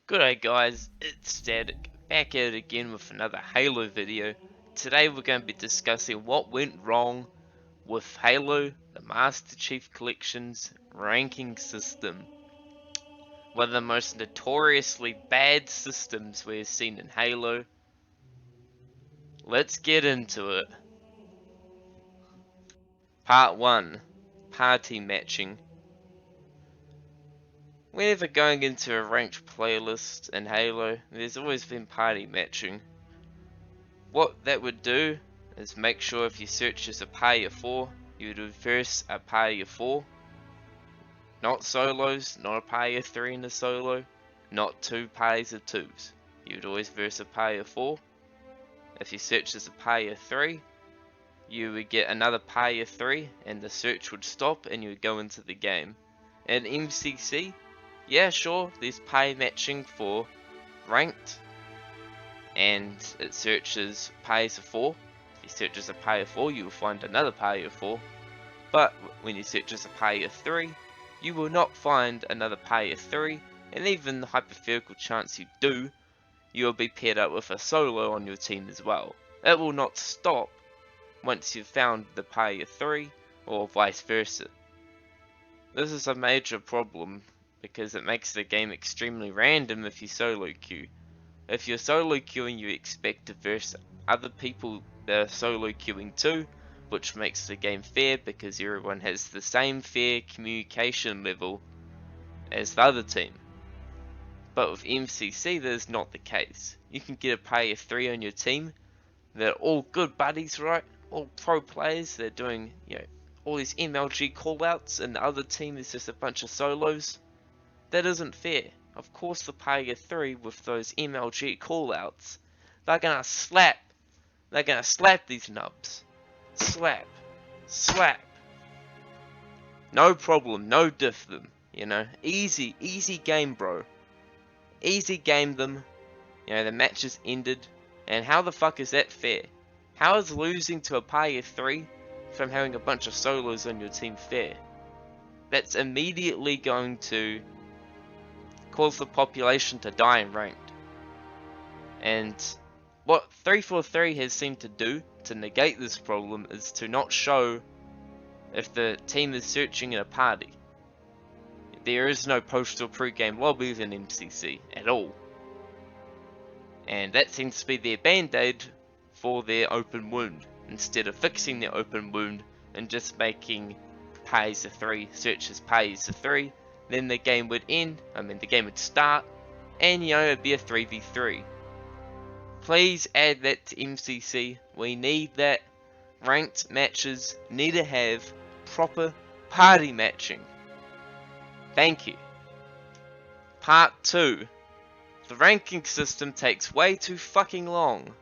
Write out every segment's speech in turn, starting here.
G'day guys, it's Static, back at it again with another Halo video. Today we're going to be discussing what went wrong with Halo, the Master Chief Collection's ranking system. One of the most notoriously bad systems we've seen in Halo. Let's get into it. Part 1. Party Matching. Whenever going into a ranked playlist in Halo, there's always been party matching. What that would do is make sure if you search as a player 4, you would reverse a player 4. Not solos, not a player 3 in a solo, not two pairs of 2s. You would always verse a player 4. If you search as a player 3, you would get another player 3 and the search would stop and you would go into the game. In MCC, yeah sure, there's pay matching for ranked, and it searches players of 4. If you search as a player 4, you will find another player 4. But when you search as a player 3, you will not find another player 3, and even the hypothetical chance you do, you will be paired up with a solo on your team as well. It will not stop once you've found the player 3, or vice versa. This is a major problem because it makes the game extremely random if you solo queue. If you're solo queuing, you expect to verse other people that are solo queuing too, which makes the game fair because everyone has the same fair communication level as the other team. But with MCC, that is not the case. You can get a player 3 on your team. They're all good buddies, right? All pro players. They're doing, all these MLG callouts, and the other team is just a bunch of solos. That isn't fair. Of course the player 3 with those MLG callouts, they're gonna slap these nubs. Slap. Slap. No problem, no diff them, Easy game, bro. Easy game them. The match is ended. And how the fuck is that fair? How is losing to a player 3 from having a bunch of solos on your team fair? That's immediately going to cause the population to die in ranked. And what 343 has seemed to do to negate this problem is to not show if the team is searching in a party. There is no post or pre-game lobbies in MCC at all. And that seems to be their band-aid for their open wound. Instead of fixing their open wound and just making players of 3 search as players of 3, then the game would end, the game would start, and it'd be a 3v3. Please add that to MCC. We need that. Ranked matches need to have proper party matching. Thank you. Part 2. The ranking system takes way too fucking long.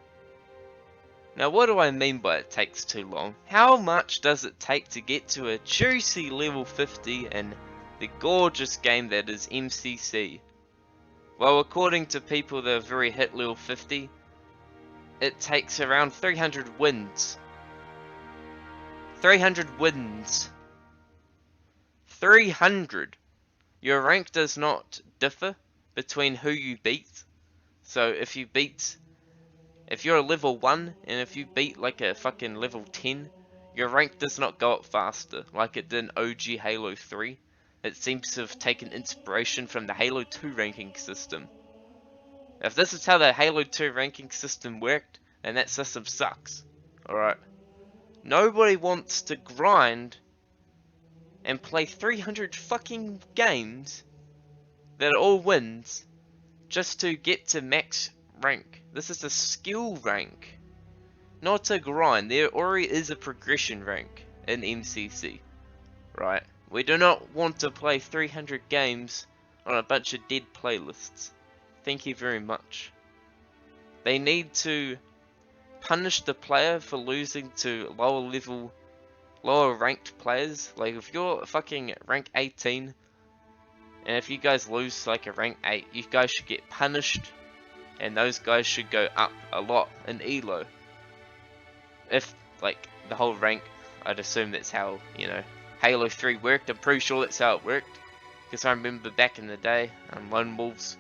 Now what do I mean by it takes too long? How much does it take to get to a juicy level 50 in the gorgeous game that is MCC? Well, according to people that have very hit level 50, it takes around 300 wins. 300 wins. 300! Your rank does not differ between who you beat. So if you're a level 1 and if you beat like a fucking level 10, your rank does not go up faster like it did in OG Halo 3. It seems to have taken inspiration from the Halo 2 ranking system. If this is how the Halo 2 ranking system worked, then that system sucks. Alright. Nobody wants to grind and play 300 fucking games that are all wins just to get to max rank. This is a skill rank, not a grind. There already is a progression rank in MCC, right? We do not want to play 300 games on a bunch of dead playlists. Thank you very much. They need to punish the player for losing to lower ranked players. Like if you're fucking rank 18, and if you guys lose like a rank 8, you guys should get punished, and those guys should go up a lot in ELO. If like the whole rank, I'd assume that's how, Halo 3 worked. I'm pretty sure that's how it worked, because I remember back in the day on Lone Wolves,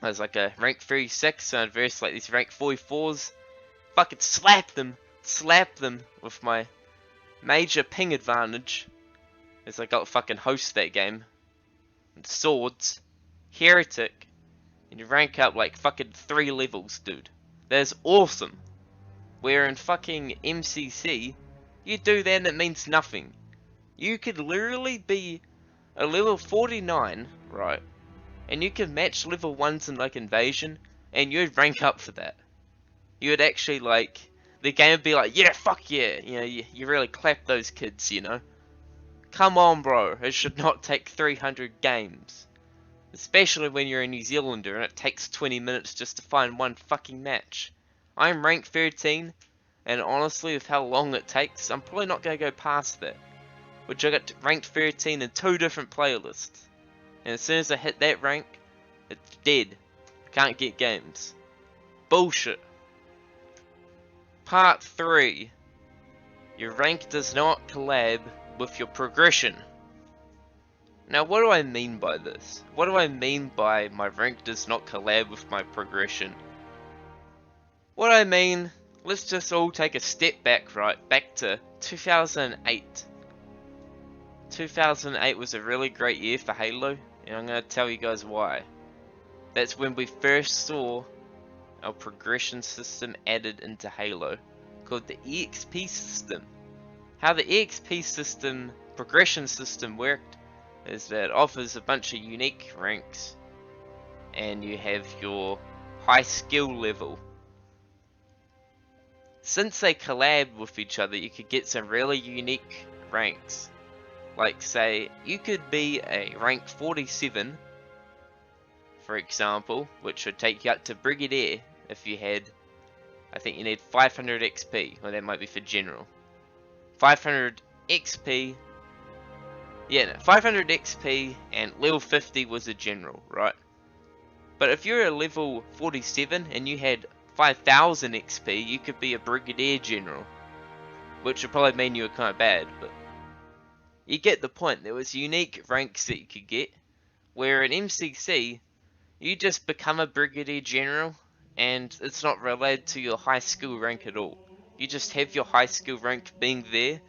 I was like a rank 36, so I'd verse like these rank 44s. Fucking slap them with my major ping advantage, as I got to fucking host that game. And swords, heretic, and you rank up like fucking 3 levels, dude. That's awesome. Where in fucking MCC, you do that and it means nothing. You could literally be a level 49, right? And you could match level 1s in like Invasion, and you'd rank up for that. You would actually like, the game would be like, yeah, fuck yeah, you know, you really clap those kids, you know. Come on, bro, it should not take 300 games. Especially when you're a New Zealander and it takes 20 minutes just to find one fucking match. I'm rank 13, and honestly, with how long it takes, I'm probably not going to go past that. Which I got ranked 13 in 2 different playlists. And as soon as I hit that rank, it's dead. Can't get games. Bullshit. Part 3. Your rank does not collab with your progression. Now what do I mean by this? What do I mean by my rank does not collab with my progression? What I mean, let's just all take a step back, right? Back to 2008. 2008 was a really great year for Halo, and I'm going to tell you guys why. That's when we first saw our progression system added into Halo, called the EXP system. How the EXP system, progression system worked, is that it offers a bunch of unique ranks, and you have your high skill level. Since they collabed with each other, you could get some really unique ranks. Like say, you could be a rank 47, for example, which would take you up to Brigadier if you had, I think you need 500 XP, or that might be for General. 500 XP, yeah, no, 500 XP and level 50 was a General, right? But if you're a level 47 and you had 5000 XP, you could be a Brigadier General, which would probably mean you were kind of bad, but you get the point. There was unique ranks that you could get, where in MCC, you just become a Brigadier General, and it's not related to your high skill rank at all. You just have your high skill rank being there,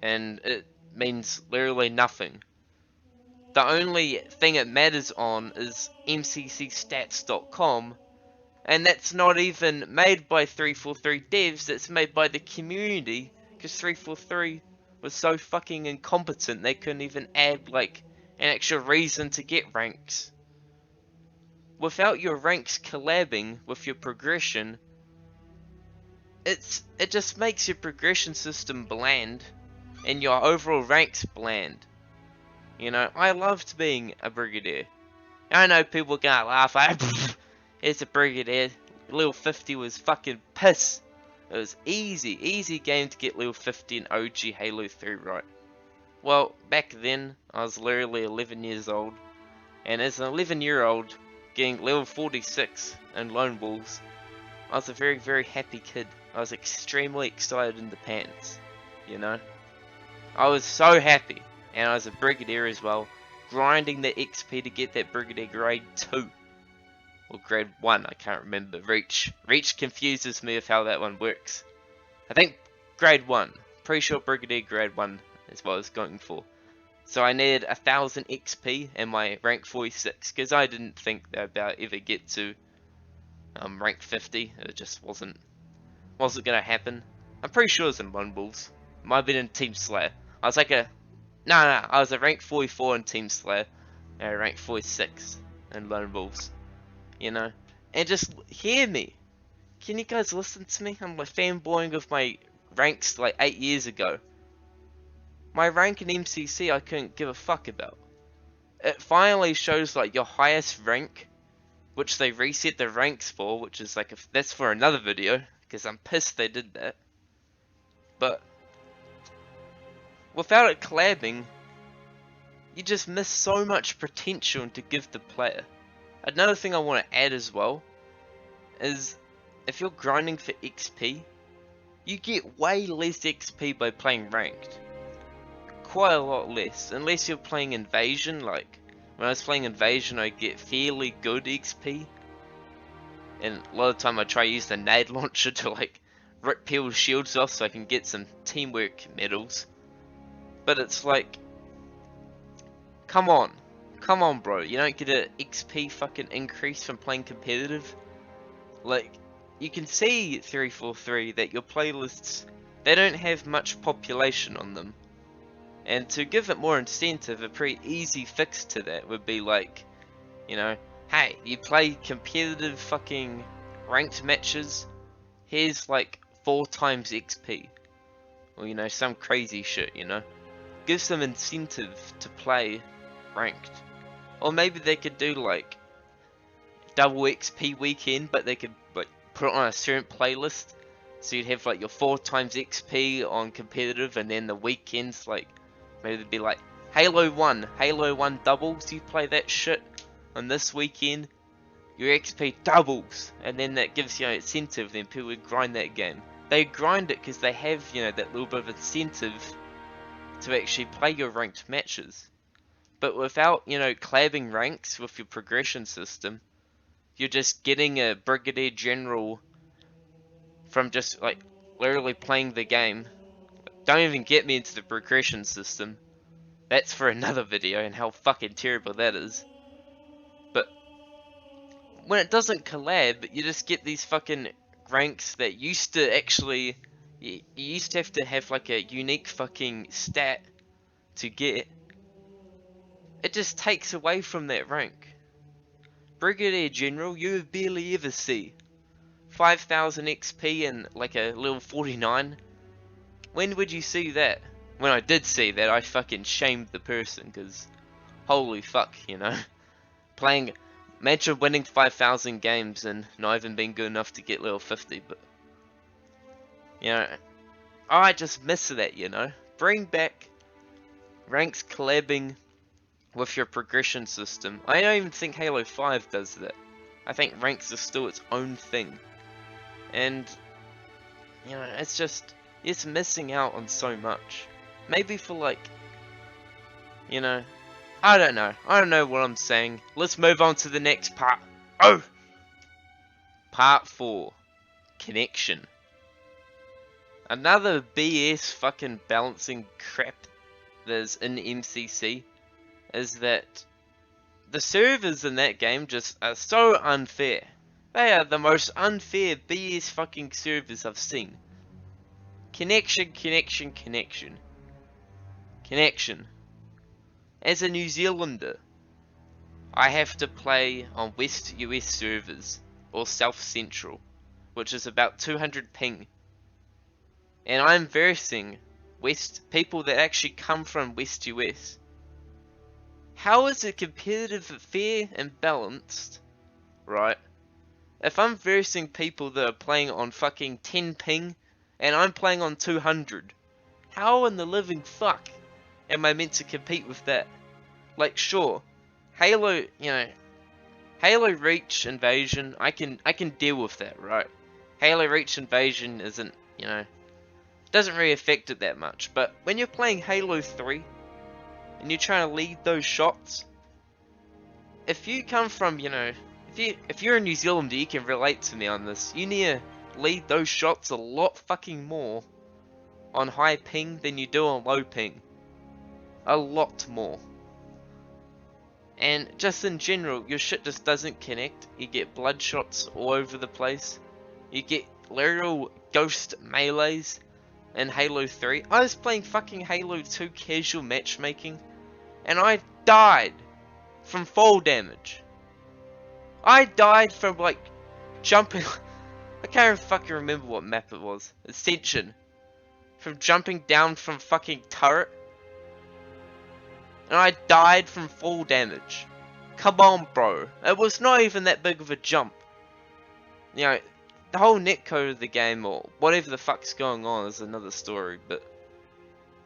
and it means literally nothing. The only thing it matters on is mccstats.com, and that's not even made by 343 devs, it's made by the community, because 343 was so fucking incompetent they couldn't even add like an extra reason to get ranks. Without your ranks collabing with your progression, it just makes your progression system bland, and your overall ranks bland. You know, I loved being a Brigadier. I know people are gonna laugh, it's a Brigadier, level 50 was fucking piss. It was easy game to get level 50 in OG Halo 3, right? Well, back then, I was literally 11 years old, and as an 11-year-old, getting level 46 in Lone Wolves, I was a very happy kid. I was extremely excited in the pants, you know? I was so happy, and I was a Brigadier as well, grinding the XP to get that Brigadier grade 2. Or grade 1, I can't remember. Reach confuses me with how that one works. I think grade 1. Pretty sure Brigadier grade 1 is what I was going for. So I needed 1000 XP and my rank 46, because I didn't think that I'd ever get to rank 50. It just wasn't gonna happen. I'm pretty sure it was in Lone Wolves. Might have been in Team Slayer. I was like a I was a rank 44 in Team Slayer and a rank 46 in Lone Wolves. You know? And just hear me. Can you guys listen to me? I'm like fanboying with my ranks like 8 years ago. My rank in MCC I couldn't give a fuck about. It finally shows like your highest rank, which they reset the ranks for, which is like that's for another video, because I'm pissed they did that. But without it collabing, you just miss so much potential to give the player. Another thing I want to add as well is if you're grinding for XP, you get way less XP by playing ranked. Quite a lot less, unless you're playing Invasion, like When I was playing Invasion, I get fairly good XP, and a lot of the time I try to use the nade launcher to like rip people's shields off so I can get some teamwork medals. But it's like, come on bro, you don't get a XP fucking increase from playing competitive? Like, you can see 343 that your playlists, they don't have much population on them. And to give it more incentive, a pretty easy fix to that would be like, you know, hey, you play competitive fucking ranked matches, here's like 4 times XP. Or, you know, some crazy shit, you know. Give some incentive to play ranked. Or maybe they could do like double XP weekend, but they could like put it on a certain playlist. So you'd have like your 4 times XP on competitive, and then the weekends like maybe it'd be like Halo 1 doubles. You play that shit on this weekend, your XP doubles, and then that gives you an incentive. Then people would grind that game. They grind it because they have, you know, that little bit of incentive to actually play your ranked matches. But without, you know, clabbing ranks with your progression system, you're just getting a Brigadier General from just like literally playing the game. Don't even get me into the progression system. That's for another video and how fucking terrible that is. But when it doesn't collab, you just get these fucking ranks that used to actually, you used to have like a unique fucking stat to get. It just takes away from that rank. Brigadier General, you would barely ever see 5,000 XP and like a level 49. When would you see that? When I did see that, I fucking shamed the person, because holy fuck, you know. Playing, imagine winning 5,000 games and not even being good enough to get level 50, but, you know, I just miss that, you know. Bring back ranks collabing with your progression system. I don't even think Halo 5 does that. I think ranks are still its own thing. And, you know, it's missing out on so much. Maybe for like, you know, I don't know what I'm saying. Let's move on to the next part. Oh! Part 4. Connection. Another BS fucking balancing crap there's in MCC is that the servers in that game just are so unfair. They are the most unfair BS fucking servers I've seen. Connection. As a New Zealander, I have to play on West US servers, or South Central, which is about 200 ping. And I'm versing people that actually come from West US. How is it competitive, fair, and balanced, right? If I'm versing people that are playing on fucking 10 ping, and I'm playing on 200, how in the living fuck am I meant to compete with that? Like, sure, Halo, you know, Halo Reach Invasion, I can deal with that, right? Halo Reach Invasion isn't, you know, doesn't really affect it that much. But when you're playing Halo 3, and you're trying to lead those shots, if you come from, you know, if you're a New Zealander, you can relate to me on this. You need to lead those shots a lot fucking more on high ping than you do on low ping. A lot more. And just in general, your shit just doesn't connect. You get blood shots all over the place. You get literal ghost melees in Halo 3. I was playing fucking Halo 2 casual matchmaking, and I died from fall damage. I died from like jumping. I can't fucking remember what map it was. Ascension. From jumping down from fucking turret. And I died from fall damage. Come on, bro. It was not even that big of a jump. You know, the whole netcode of the game, or whatever the fuck's going on, is another story. But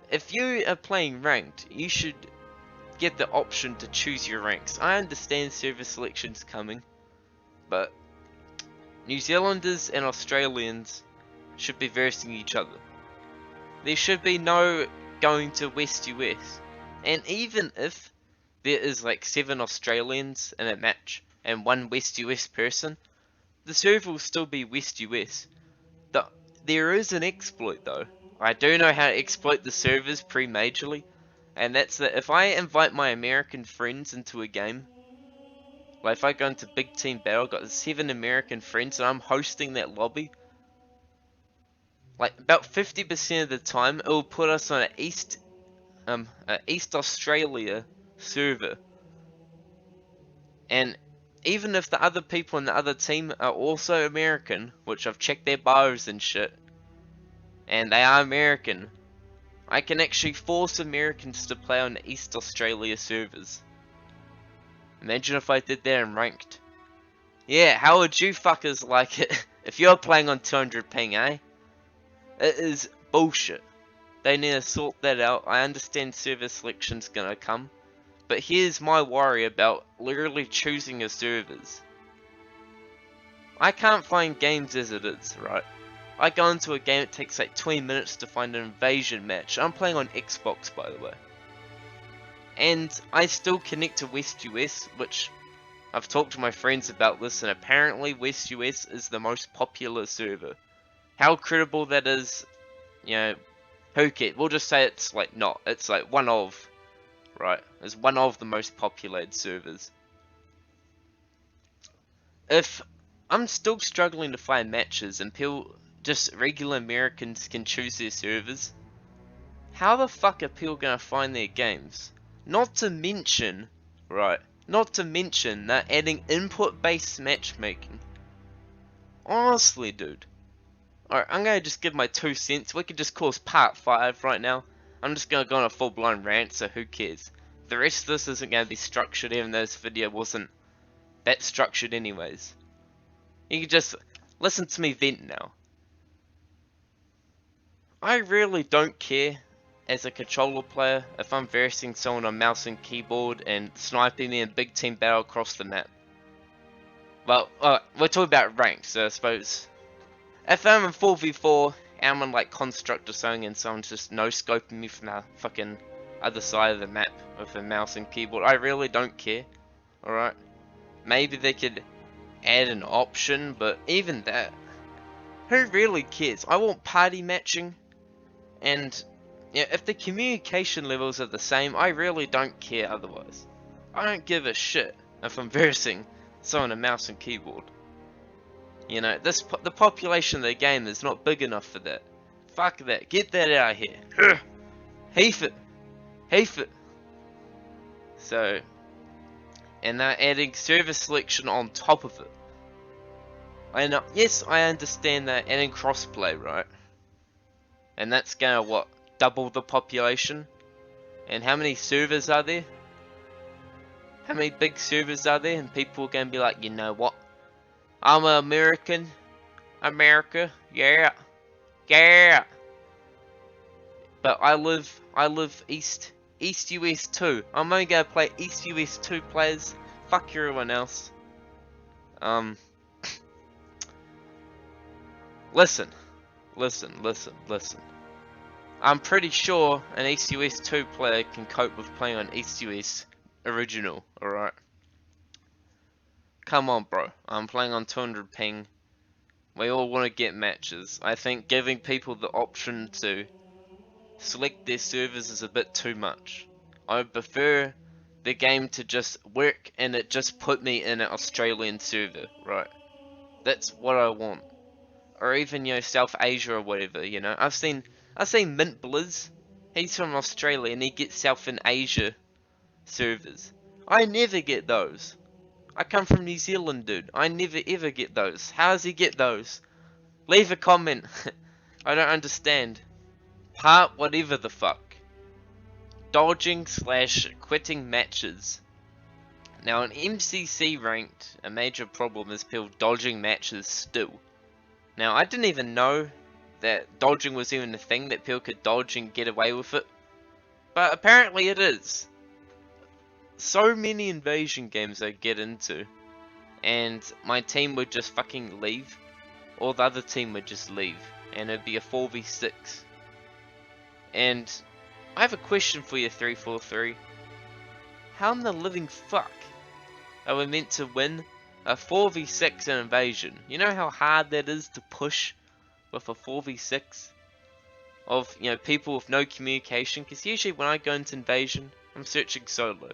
if you are playing ranked, you should get the option to choose your ranks. I understand server selection's coming, but New Zealanders and Australians should be versing each other. There should be no going to West US. And even if there is like 7 Australians in a match and 1 West US person, the server will still be West US. There is an exploit though. I do know how to exploit the servers pre-majorly, and that's that if I invite my American friends into a game, like if I go into Big Team Battle, I've got 7 American friends and I'm hosting that lobby, like about 50% of the time it will put us on an East Australia server. And even if the other people in the other team are also American, which I've checked their bios and shit, and they are American, I can actually force Americans to play on the East Australia servers. Imagine if I did that in ranked. Yeah, how would you fuckers like it if you're playing on 200 ping, eh? It is bullshit. They need to sort that out. I understand server selection's gonna come, but here's my worry about literally choosing your servers. I can't find games as it is, right? I go into a game, it takes like 20 minutes to find an invasion match. I'm playing on Xbox, by the way. And I still connect to West US, which I've talked to my friends about this, and apparently West US is the most popular server. How credible that is, you know, who cares? We'll just say it's like not. It's like one of, right? It's one of the most populated servers. If I'm still struggling to find matches and people, just regular Americans can choose their servers, how the fuck are people gonna find their games? Not to mention, right? Not to mention they're adding input-based matchmaking. Honestly, dude. Alright, I'm gonna just give my 2 cents. We could just call this part 5 right now. I'm just gonna go on a full-blown rant, so who cares? The rest of this isn't gonna be structured, even though this video wasn't that structured anyways. You can just listen to me vent now. I really don't care as a controller player if I'm versing someone on mouse and keyboard and sniping me in big team battle across the map. Well, we're talking about ranked, so I suppose if I'm in 4v4 and I'm on like construct or something and someone's just no scoping me from the fucking other side of the map with a mouse and keyboard, I really don't care. Alright? Maybe they could add an option, but even that, who really cares? I want party matching, and yeah, if the communication levels are the same, I really don't care otherwise. I don't give a shit if I'm versing someone a mouse and keyboard. You know, the population of the game is not big enough for that. Fuck that. Get that out of here. Heath it. Heath it. So, and they're adding server selection on top of it. And yes, I understand that adding crossplay, right? And that's gonna what? Double the population? And how many servers are there? How many big servers are there? And people are gonna be like, you know what? I'm an American. America, yeah. Yeah. But I live East US 2. I'm only gonna play East US 2 players. Fuck everyone else. Listen. I'm pretty sure an East US 2 player can cope with playing on East US original, alright? Come on, bro. I'm playing on 200 ping. We all want to get matches. I think giving people the option to select their servers is a bit too much. I would prefer the game to just work and it just put me in an Australian server, right? That's what I want. Or even, you know, South Asia or whatever, you know. I've seen Mint Blizz. He's from Australia and he gets South and Asia servers. I never get those. I come from New Zealand, dude. I never ever get those. How does he get those? Leave a comment. I don't understand. Part whatever the fuck. Dodging / quitting matches. Now in MCC ranked, a major problem is people dodging matches still. Now I didn't even know that dodging was even a thing, that people could dodge and get away with it. But apparently it is. So many invasion games I get into, and my team would just fucking leave, or the other team would just leave, and it'd be a 4v6. And I have a question for you, 343. how in the living fuck are we meant to win a 4v6 in Invasion? You know how hard that is to push with a 4v6 of, you know, people with no communication? Because usually when I go into Invasion, I'm searching solo.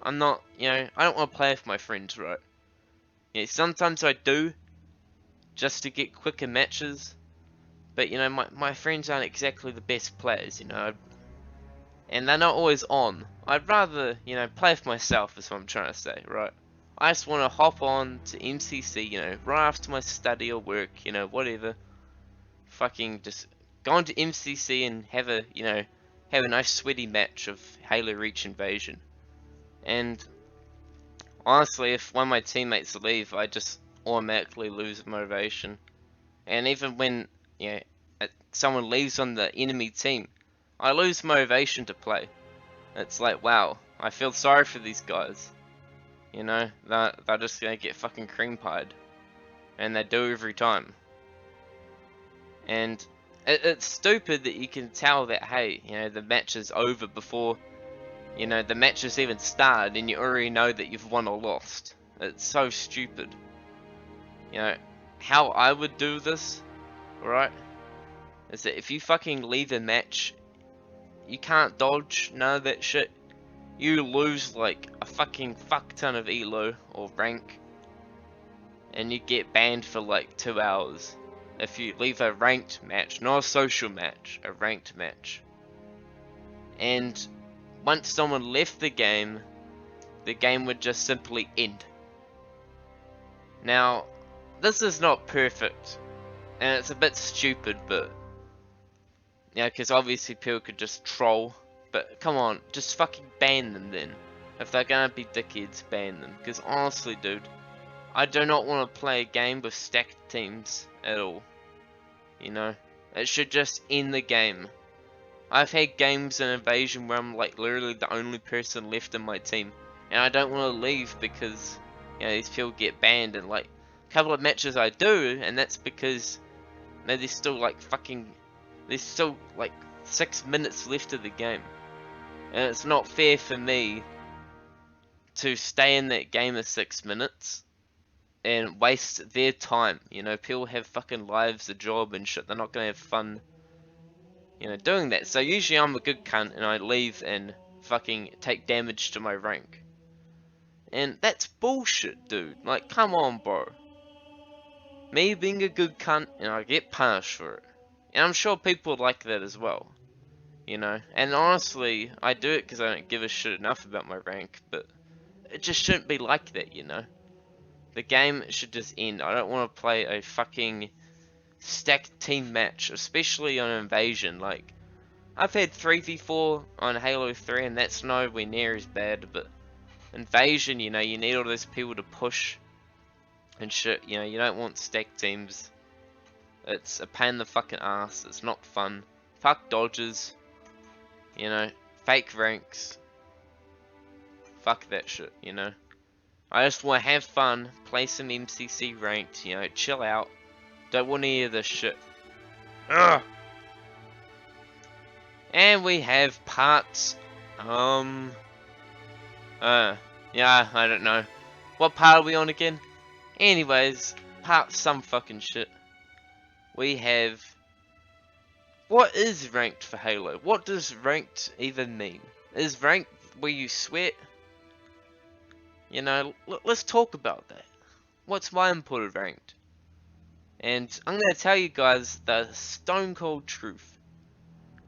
I'm not, you know, I don't want to play with my friends, right? Yeah, sometimes I do, just to get quicker matches. But, you know, my friends aren't exactly the best players, you know. And they're not always on. I'd rather, you know, play with myself is what I'm trying to say, right? I just want to hop on to MCC, you know, right after my study or work, you know, whatever. Fucking just go on to MCC and have a, you know, have a nice sweaty match of Halo Reach Invasion. And honestly, if one of my teammates leave, I just automatically lose motivation. And even when, you know, someone leaves on the enemy team, I lose motivation to play. It's like, wow, I feel sorry for these guys. You know, they're just gonna get fucking cream pied. And they do every time. And it's stupid that you can tell that, hey, you know, the match is over before, you know, the match has even started and you already know that you've won or lost. It's so stupid. You know, how I would do this, right, is that if you fucking leave a match, you can't dodge none of that shit. You lose like a fucking fuck ton of elo or rank, and you get banned for like 2 hours. If you leave a ranked match, not a social match, a ranked match. And once someone left the game would just simply end. Now, this is not perfect, and it's a bit stupid, but, you know, because obviously people could just troll, but come on, just fucking ban them then. If they're gonna be dickheads, ban them, because honestly, dude, I do not want to play a game with stacked teams at all. You know, it should just end the game. I've had games in Invasion where I'm like literally the only person left in my team, and I don't want to leave because, you know, these people get banned. And like a couple of matches I do, and that's because, you know, there's still like 6 minutes left of the game, and it's not fair for me to stay in that game of 6 minutes and waste their time. You know, people have fucking lives, a job and shit. They're not gonna have fun, you know, doing that. So usually I'm a good cunt and I leave and fucking take damage to my rank. And that's bullshit, dude. Like, come on, bro. Me being a good cunt and I get punished for it. And I'm sure people like that as well. You know, and honestly, I do it because I don't give a shit enough about my rank, but it just shouldn't be like that, you know. The game should just end. I don't want to play a fucking stacked team match, especially on Invasion. Like, I've had 3v4 on Halo 3 and that's nowhere near as bad, but Invasion, you know, you need all those people to push and shit. You know, you don't want stacked teams. It's a pain in the fucking ass. It's not fun. Fuck dodges. You know, fake ranks. Fuck that shit, you know. I just want to have fun, play some MCC ranked, you know, chill out. Don't want any of this shit. Ugh! And we have parts, yeah, I don't know. What part are we on again? Anyways, part some fucking shit. We have... What is ranked for Halo? What does ranked even mean? Is ranked where you sweat? You know, let's talk about that. What's my input of ranked? And I'm going to tell you guys the stone cold truth.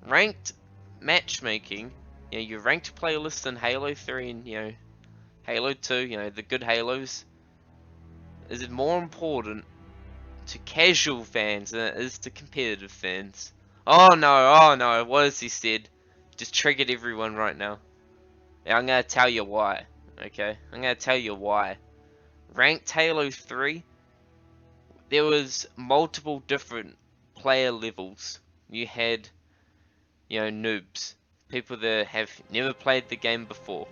Ranked matchmaking, you know, your ranked playlist in Halo 3 and, you know, Halo 2, you know, the good Halos, is more important to casual fans than it is to competitive fans. Oh no, what has he said? Just triggered everyone right now. Yeah, I'm going to tell you why, okay? I'm going to tell you why. Ranked Halo 3, there was multiple different player levels. You had, you know, noobs, people that have never played the game before.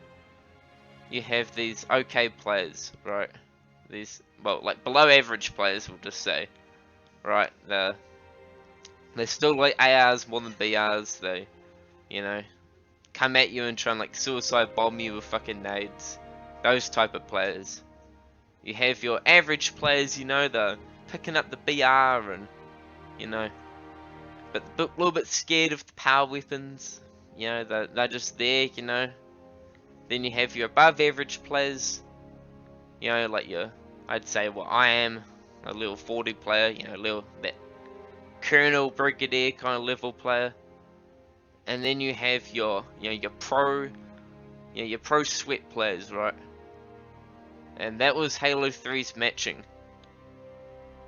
You have these okay players, right? These, well, like below average players, we'll just say, right? They're still like ARs more than BRs. They, you know, come at you and try and like suicide bomb you with fucking nades. Those type of players. You have your average players, you know, they're picking up the BR and, you know, but a little bit scared of the power weapons. You know, they're just there, you know. Then you have your above average players, you know, like your, I'd say what I am, a level 40 player, you know, that Colonel Brigadier kind of level player. And then you have your, you know, your pro sweat players, right? And that was Halo 3's matching.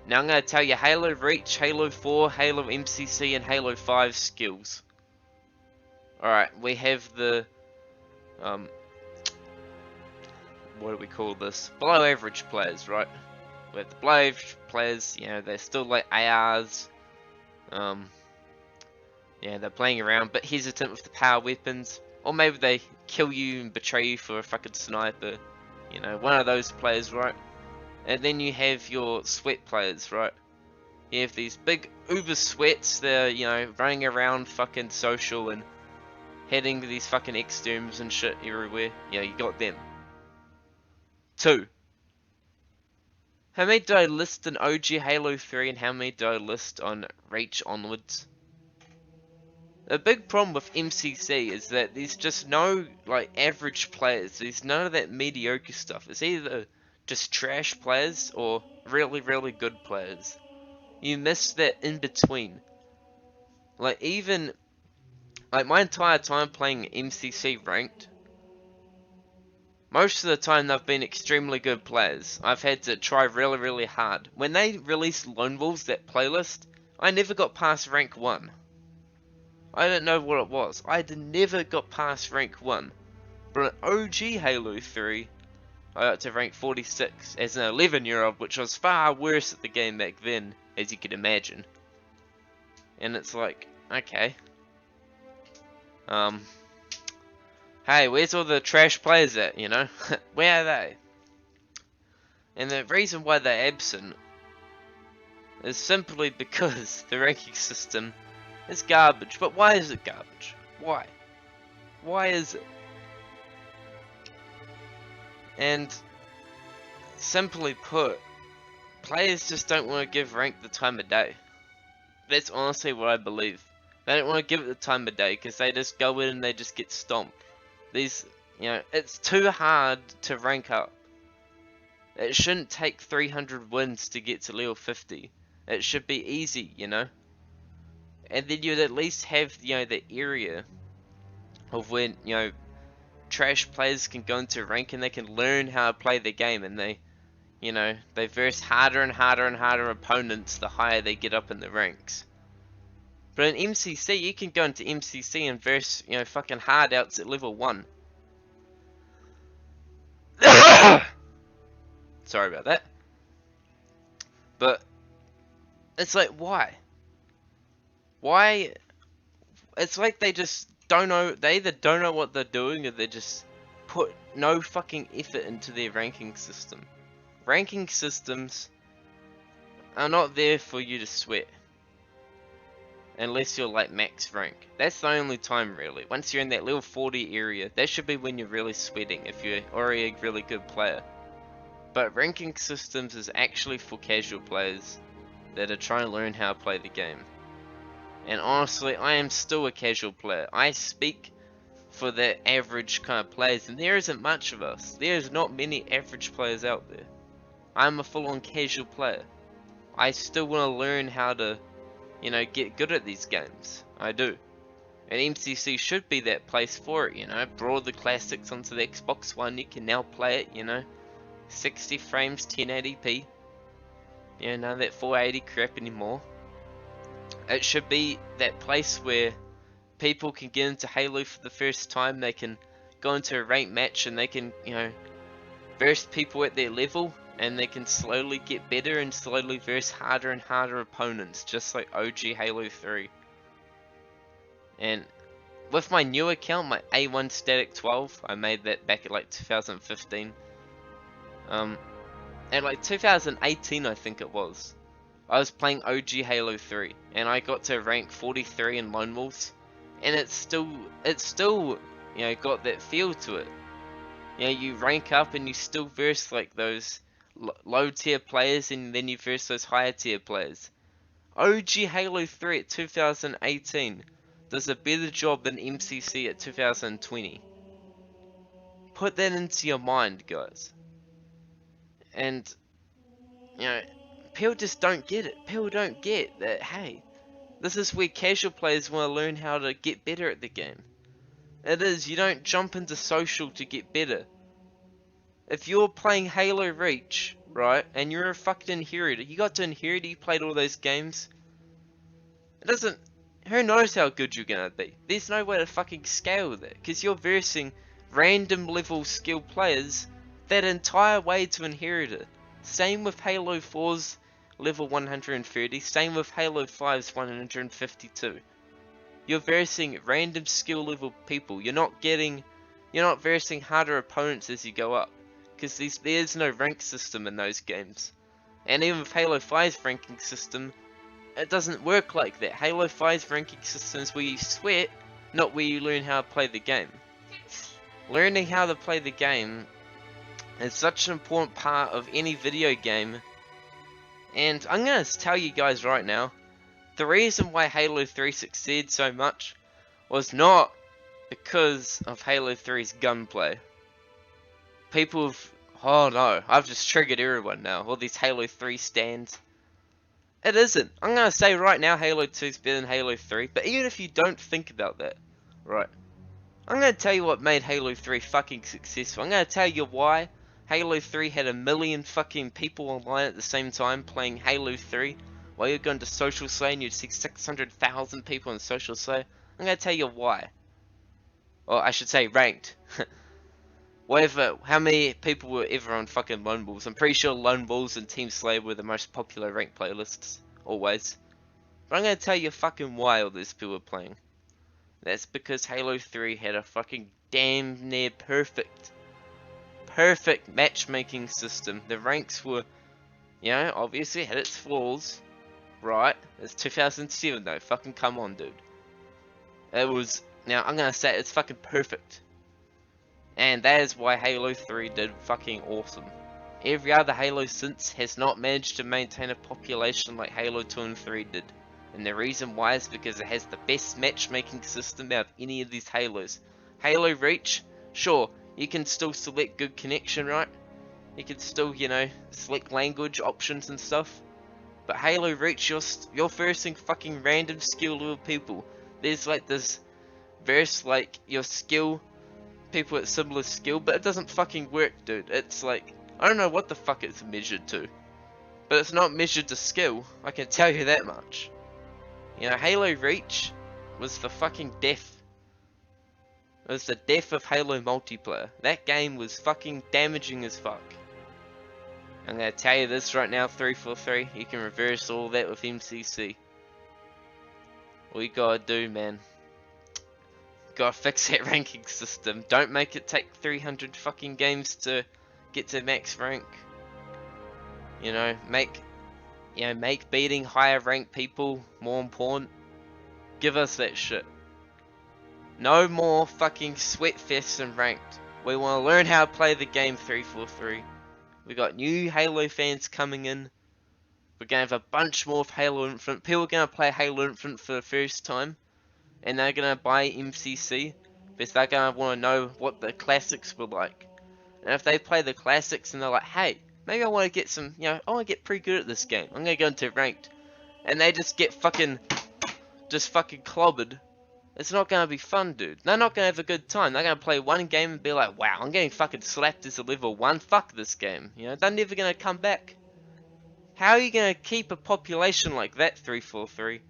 Now I'm going to tell you Halo Reach, Halo 4, Halo MCC, and Halo 5 skills. Alright, we have the, what do we call this? Below average players, right? We have the below average players, you know, they're still like ARs. Yeah, they're playing around, but hesitant with the power weapons. Or maybe they kill you and betray you for a fucking sniper. You know, one of those players, right? And then you have your sweat players, right? You have these big uber sweats, they're, you know, running around fucking social and heading to these fucking exterms and shit everywhere. Yeah, you got them. 2. How many did I list in OG Halo 3 and how many did I list on Reach onwards? The big problem with MCC is that there's just no, like, average players. There's none of that mediocre stuff. It's either just trash players or really, really good players. You miss that in between. Like, even, like, my entire time playing MCC ranked, most of the time they've been extremely good players. I've had to try really, really hard. When they released Lone Wolves, that playlist, I never got past rank 1. I don't know what it was. I never got past rank 1. But in OG Halo 3, I got to rank 46 as an 11-year-old, which was far worse at the game back then, as you could imagine. And it's like, okay. Hey, where's all the trash players at, you know? Where are they? And the reason why they're absent is simply because the ranking system is garbage. But why is it garbage? Why? Why is it? And simply put, players just don't want to give rank the time of day. That's honestly what I believe. They don't want to give it the time of day because they just go in and they just get stomped. These, you know, it's too hard to rank up. It shouldn't take 300 wins to get to level 50. It should be easy, you know. And then you'd at least have, you know, the area of when, you know, trash players can go into rank and they can learn how to play the game, and they, you know, they verse harder and harder and harder opponents the higher they get up in the ranks. But in MCC, you can go into MCC and verse, you know, fucking hard outs at level 1. Sorry about that. But it's like, why? Why? It's like they just don't know. They either don't know what they're doing, or they just put no fucking effort into their ranking system. Ranking systems are not there for you to sweat. Unless you're like max rank. That's the only time really. Once you're in that level 40 area, that should be when you're really sweating if you're already a really good player. But ranking systems is actually for casual players that are trying to learn how to play the game. And honestly, I am still a casual player. I speak for the average kind of players, and there isn't much of us. There's not many average players out there. I'm a full-on casual player. I still want to learn how to, you know, get good at these games. I do. And MCC should be that place for it, you know. Brought the classics onto the Xbox One, you can now play it, you know. 60 frames, 1080p. You know, none of that 480 crap anymore. It should be that place where people can get into Halo for the first time. They can go into a ranked match and they can, you know, verse people at their level, and they can slowly get better and slowly verse harder and harder opponents, just like OG Halo 3. And with my new account, my A1 Static 12, I made that back at like 2015. And like 2018 I think it was, I was playing OG Halo 3 and I got to rank 43 in Lone Wolves, and it's still you know, got that feel to it. You know, you rank up and you still verse like those low tier players, and then you verse those higher tier players. OG Halo 3 at 2018 does a better job than MCC at 2020. Put that into your mind, guys. And, you know, people just don't get it. People don't get that, hey, this is where casual players want to learn how to get better at the game. It is, you don't jump into social to get better. If you're playing Halo Reach, right, and you're a fucking inheritor, you got to inherit, you played all those games. It doesn't, who knows how good you're gonna be? There's no way to fucking scale that, because you're versing random level skill players that entire way to inheritor. Same with Halo 4's level 130, same with Halo 5's 152. You're versing random skill level people. You're not versing harder opponents as you go up, because there's no rank system in those games. And even with Halo 5's ranking system, it doesn't work like that. Halo 5's ranking system is where you sweat, not where you learn how to play the game. Learning how to play the game is such an important part of any video game. And I'm gonna tell you guys right now, the reason why Halo 3 succeeded so much was not because of Halo 3's gunplay. People have, oh no, I've just triggered everyone now, all these Halo 3 stands. It isn't. I'm gonna say right now Halo 2 is better than Halo 3, but even if you don't think about that, right, I'm gonna tell you what made Halo 3 fucking successful. I'm gonna tell you why Halo 3 had 1 million fucking people online at the same time playing Halo 3. While you're going to Social Slay and you'd see 600,000 people in Social Slay. I'm gonna tell you why. Or I should say ranked. Whatever, how many people were ever on fucking Lone Wolves? I'm pretty sure Lone Wolves and Team Slayer were the most popular ranked playlists. Always. But I'm gonna tell you fucking why all these people were playing. That's because Halo 3 had a fucking damn near perfect matchmaking system. The ranks were, you know, obviously had its flaws. Right? It's 2007 though. Fucking come on, dude. It was, now I'm gonna say it's fucking perfect. And that is why Halo 3 did fucking awesome. Every other Halo since has not managed to maintain a population like Halo 2 and 3 did. And the reason why is because it has the best matchmaking system out of any of these Halos. Halo Reach, sure, you can still select good connection, right? You can still, you know, select language options and stuff. But Halo Reach, you're versing fucking random skill level people. There's like this verse like your skill, people at similar skill, but it doesn't fucking work, dude. It's like, I don't know what the fuck it's measured to. But it's not measured to skill, I can tell you that much. You know, Halo Reach was the fucking death. It was the death of Halo multiplayer. That game was fucking damaging as fuck. I'm gonna tell you this right now, 343, you can reverse all that with MCC. All you gotta do, man, gotta fix that ranking system. Don't make it take 300 fucking games to get to max rank. You know, make beating higher ranked people more important. Give us that shit. No more fucking sweat fests and ranked. We wanna learn how to play the game, 343. We got new Halo fans coming in. We're gonna have a bunch more of Halo Infinite. People are gonna play Halo Infinite for the first time, and they're gonna buy MCC because they're gonna want to know what the classics were like. And if they play the classics and they're like, hey, maybe I want to get some, you know, I want to get pretty good at this game. I'm gonna go into ranked, and they just get fucking clobbered. It's not gonna be fun, dude. They're not gonna have a good time. They're gonna play one game and be like, wow, I'm getting fucking slapped as a level 1. Fuck this game. You know, they're never gonna come back. How are you gonna keep a population like that, 343?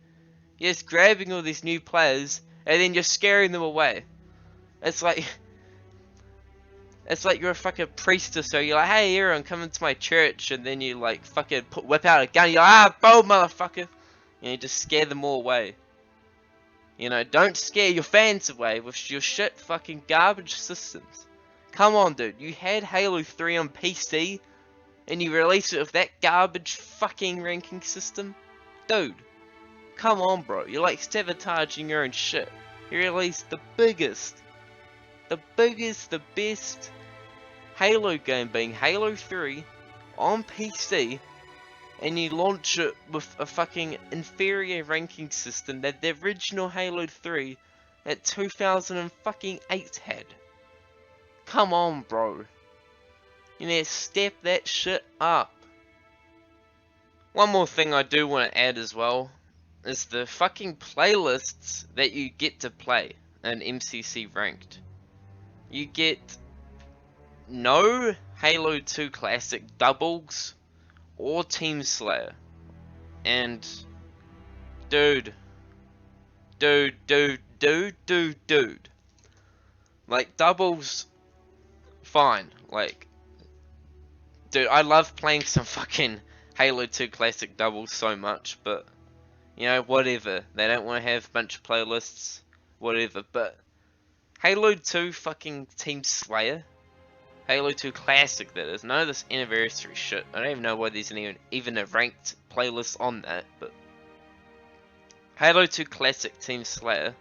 You're just grabbing all these new players and then you're scaring them away. It's like you're a fucking priest or so. You're like, hey, everyone, come into my church, and then you like fucking whip out a gun. You're like, boom, motherfucker. And you just scare them all away. You know, don't scare your fans away with your shit fucking garbage systems. Come on, dude. You had Halo 3 on PC, and you released it with that garbage fucking ranking system? Dude. Come on, bro. You're like sabotaging your own shit. You released the biggest the biggest, the best Halo game being Halo 3 on PC, and you launch it with a fucking inferior ranking system that the original Halo 3 at 2008 had. Come on, bro. You need to step that shit up. One more thing I do want to add as well is the fucking playlists that you get to play in MCC Ranked. You get no Halo 2 Classic doubles or Team Slayer. And dude. Like, doubles, fine. Like, dude, I love playing some fucking Halo 2 Classic doubles so much, but, you know, whatever. They don't want to have a bunch of playlists, whatever. But Halo 2 fucking Team Slayer, Halo 2 Classic, that is. None of this anniversary shit. I don't even know why there's even a ranked playlist on that, but Halo 2 Classic Team Slayer,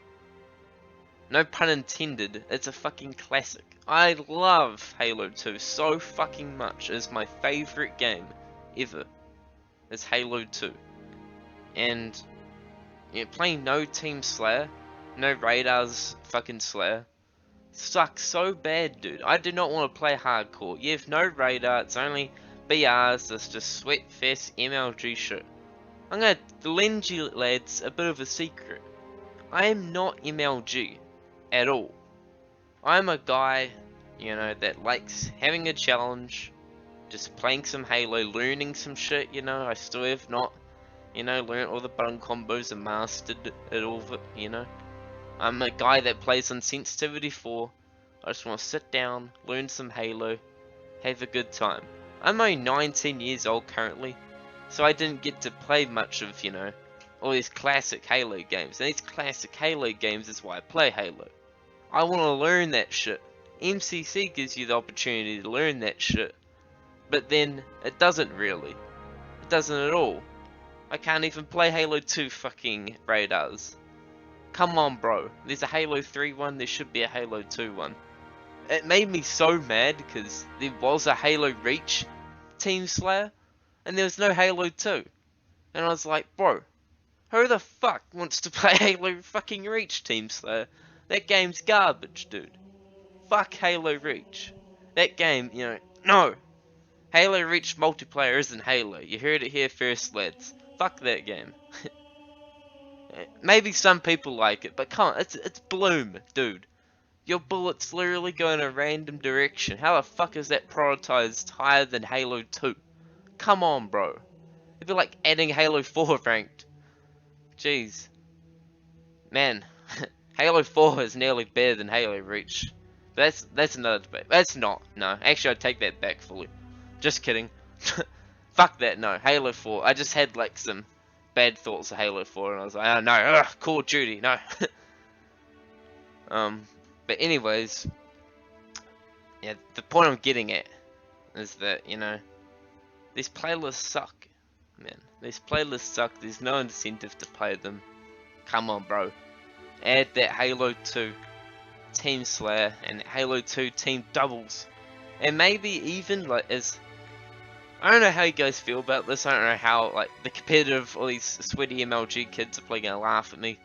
no pun intended, it's a fucking classic. I love Halo 2 so fucking much. It's my favorite game ever. It's Halo 2. And you know, playing no Team Slayer, no Radar's fucking Slayer, sucks so bad, dude. I do not want to play hardcore. You have no Radar, it's only BRs, it's just sweatfest MLG shit. I'm gonna lend you lads a bit of a secret. I am not MLG at all. I'm a guy, you know, that likes having a challenge, just playing some Halo, learning some shit, you know. I still have not, you know, learned all the button combos and mastered it all, you know. I'm a guy that plays on Sensitivity 4. I just want to sit down, learn some Halo, have a good time. I'm only 19 years old currently, so I didn't get to play much of, you know, all these classic Halo games. And these classic Halo games is why I play Halo. I want to learn that shit. MCC gives you the opportunity to learn that shit, but then it doesn't really. It doesn't at all. I can't even play Halo 2 fucking Radars. Come on, bro. There's a Halo 3 one, there should be a Halo 2 one. It made me so mad because there was a Halo Reach Team Slayer, and there was no Halo 2. And I was like, bro, who the fuck wants to play Halo fucking Reach Team Slayer? That game's garbage, dude. Fuck Halo Reach. That game, you know, no. Halo Reach multiplayer isn't Halo. You heard it here first, lads. Fuck that game. Maybe some people like it, but come on, it's Bloom, dude. Your bullets literally go in a random direction. How the fuck is that prioritized higher than Halo 2? Come on, bro. It'd be like adding Halo 4 ranked. Jeez. Man, Halo 4 is nearly better than Halo Reach. That's another debate. That's not. No, actually I take that back fully. Just kidding. Fuck that, no. Halo 4. I just had like some bad thoughts of Halo 4 and I was like, oh no, ugh, Call of Duty, no. But anyways, yeah, the point I'm getting at is that, you know, these playlists suck, man. These playlists suck. There's no incentive to play them. Come on, bro. Add that Halo 2 Team Slayer and Halo 2 Team Doubles. And maybe even, like, as... I don't know how you guys feel about this. I don't know how, like, the competitive, all these sweaty MLG kids are probably gonna laugh at me.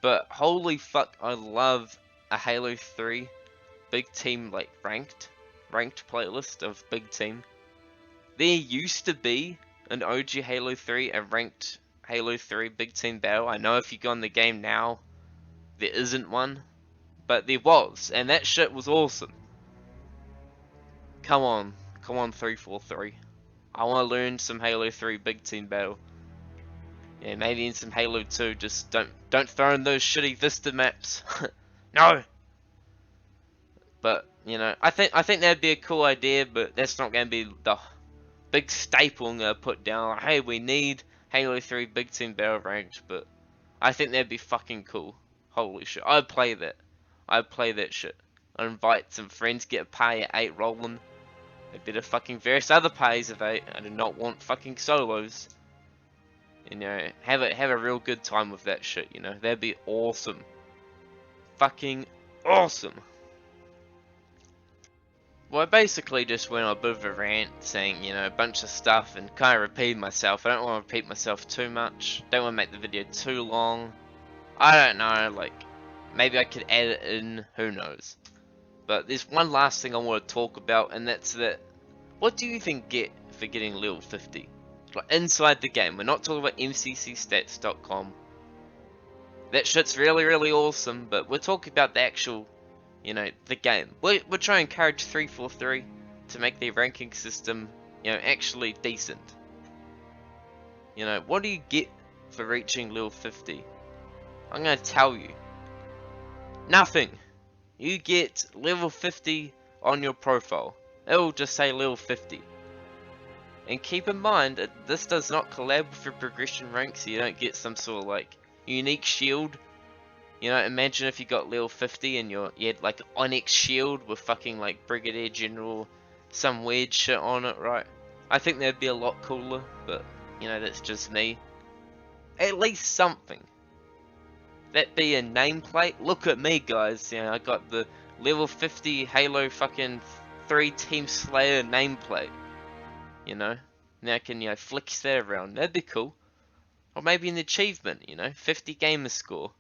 But holy fuck, I love a Halo 3 big team, like, ranked playlist of big team. There used to be an OG Halo 3, a ranked Halo 3 big team battle. I know if you go in the game now, there isn't one, but there was, and that shit was awesome. Come on 343. I want to learn some Halo 3 big team battle. Yeah, maybe in some Halo 2, just don't throw in those shitty Vista maps. No. But, you know, I think that'd be a cool idea, but that's not going to be the big staple I'm going to put down. Like, hey, we need Halo 3 big team battle ranked, but I think that'd be fucking cool. Holy shit. I'd play that. I'd play that shit. I'd invite some friends, get a party at 8 rolling. A bit of fucking various other parties of 8. I do not want fucking solos. You know, have a real good time with that shit, you know. That'd be awesome. Fucking awesome. Well, I basically just went on a bit of a rant saying, you know, a bunch of stuff and kind of repeated myself. I don't want to repeat myself too much. Don't want to make the video too long. I don't know, like, maybe I could add it in, who knows. But there's one last thing I want to talk about, and that's that, what do you think get for getting level 50? Like, inside the game. We're not talking about MCCstats.com. That shit's really, really awesome, but we're talking about the actual, you know, the game. We're trying to encourage 343 to make their ranking system, you know, actually decent. You know, what do you get for reaching level 50? I'm gonna tell you. Nothing. You get level 50 on your profile. It'll just say level 50. And keep in mind, this does not collab with your progression rank, so you don't get some sort of like unique shield. You know, imagine if you got level 50 and you had like an Onyx shield with fucking like Brigadier General, some weird shit on it, right? I think that'd be a lot cooler, but you know, that's just me. At least something. That be a nameplate. Look at me, guys. You know, I got the level 50 Halo fucking 3 Team Slayer nameplate. You know, now I can, you know, flex that around. That'd be cool. Or maybe an achievement, you know, 50 gamer score.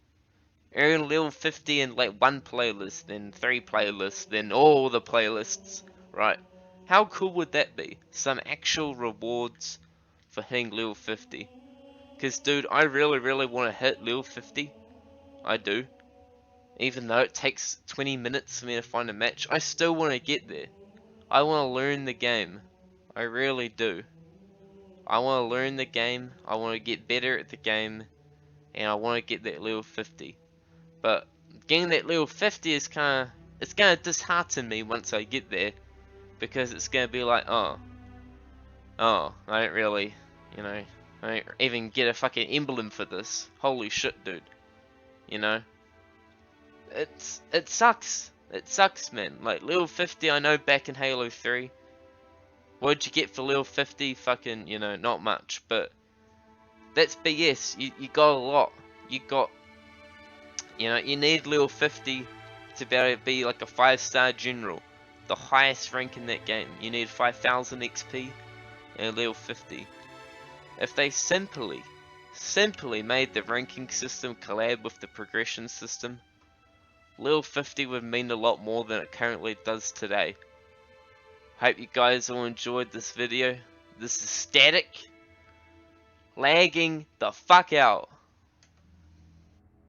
Earn level 50 in like one playlist, then 3 playlists, then all the playlists, right? How cool would that be? Some actual rewards for hitting level 50. Cause dude, I really, really want to hit level 50. I do. Even though it takes 20 minutes for me to find a match, I still want to get there. I want to learn the game. I really do. I want to learn the game, I want to get better at the game, and I want to get that level 50. But getting that level 50 is it's gonna dishearten me once I get there, because it's gonna be like, oh, I don't really, you know, I don't even get a fucking emblem for this. Holy shit, dude. You know, it sucks. It sucks, man. Like level 50, I know back in Halo 3. What'd you get for level 50? Fucking, you know, not much, but that's BS. You got a lot. You got, you know, you need level 50 to be able to be like a 5-star general. The highest rank in that game. You need 5,000 XP and level 50. If they simply made the ranking system collab with the progression system, level 50 would mean a lot more than it currently does today. Hope you guys all enjoyed this video. This is static, lagging the fuck out.